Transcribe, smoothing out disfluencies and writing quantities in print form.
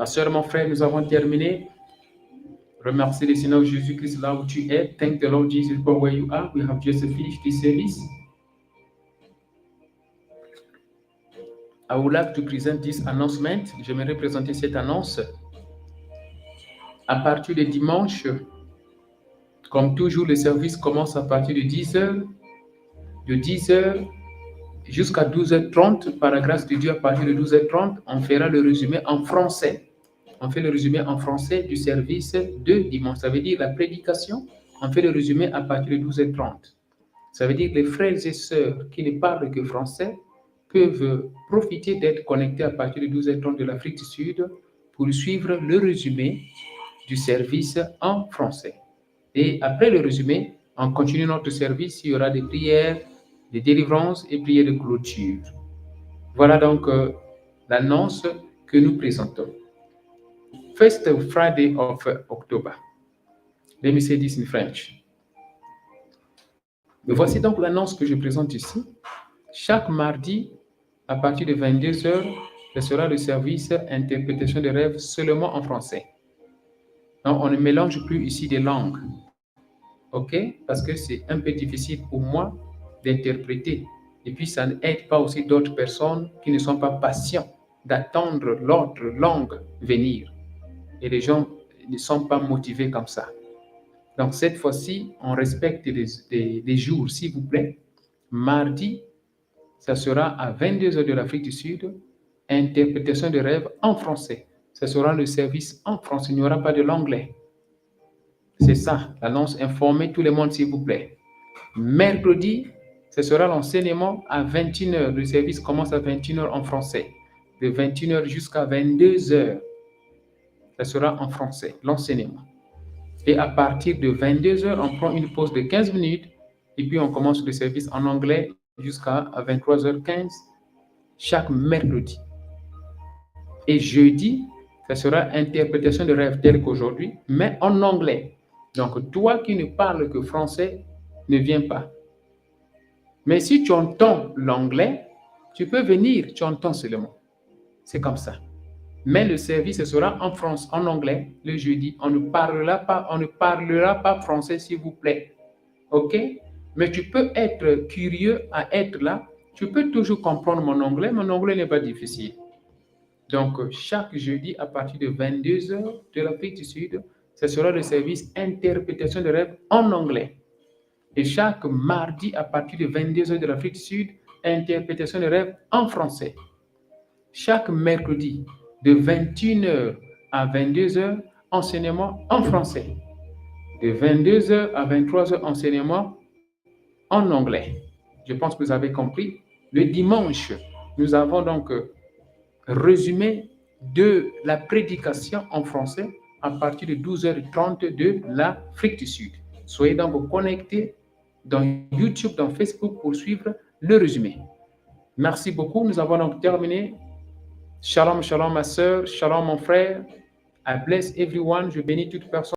Ma soeur, mon frère, nous avons terminé. Remercie le Seigneur Jésus-Christ là où tu es. Thank the Lord Jesus for where you are. We have just finished this service. I would like to present this announcement. J'aimerais présenter cette annonce. À partir de dimanche, comme toujours, le service commence à partir de 10h. De 10h jusqu'à 12h30. Par la grâce de Dieu, à partir de 12h30, on fera le résumé en français. On fait le résumé en français du service de dimanche. Ça veut dire la prédication. On fait le résumé à partir de 12h30. Ça veut dire que les frères et sœurs qui ne parlent que français peuvent profiter d'être connectés à partir de 12h30 de l'Afrique du Sud pour suivre le résumé du service en français. Et après le résumé, on continue notre service. Il y aura des prières, des délivrances et prières de clôture. Voilà donc l'annonce que nous présentons. First Friday of October. Let me say this in French. Mais voici donc l'annonce que je présente ici. Chaque mardi, à partir de 22h, ce sera le service interprétation de rêves seulement en français. Donc, on ne mélange plus ici des langues. OK? Parce que c'est un peu difficile pour moi d'interpréter. Et puis, ça n'aide pas aussi d'autres personnes qui ne sont pas patients d'attendre l'autre langue venir. Et les gens ne sont pas motivés comme ça. Donc, cette fois-ci, on respecte les jours, s'il vous plaît. Mardi, ça sera à 22h de l'Afrique du Sud, interprétation de rêves en français. Ce sera le service en français, il n'y aura pas de l'anglais. C'est ça, l'annonce. Informez tout le monde, s'il vous plaît. Mercredi, ce sera l'enseignement à 21h. Le service commence à 21h en français. De 21h jusqu'à 22h, ce sera en français, l'enseignement. Et à partir de 22h, on prend une pause de 15 minutes et puis on commence le service en anglais jusqu'à 23h15 chaque mercredi. Et jeudi, ça sera interprétation de rêve tel qu'aujourd'hui, mais en anglais. Donc, toi qui ne parles que français, ne viens pas. Mais si tu entends l'anglais, tu peux venir, tu entends seulement. C'est comme ça. Mais le service sera en anglais le jeudi. On ne parlera pas français, s'il vous plaît. OK? Mais tu peux être curieux à être là. Tu peux toujours comprendre mon anglais. Mon anglais n'est pas difficile. Donc, chaque jeudi, à partir de 22h de l'Afrique du Sud, ce sera le service interprétation de rêve en anglais. Et chaque mardi, à partir de 22h de l'Afrique du Sud, interprétation de rêve en français. Chaque mercredi, de 21h à 22h, enseignement en français. De 22h à 23h, enseignement en anglais. Je pense que vous avez compris. Le dimanche, nous avons donc résumé de la prédication en français à partir de 12h30 de l'Afrique du Sud. Soyez donc connectés dans YouTube, dans Facebook pour suivre le résumé. Merci beaucoup. Nous avons donc terminé. Shalom, shalom ma soeur, shalom mon frère. I bless everyone. Je bénis toute personne.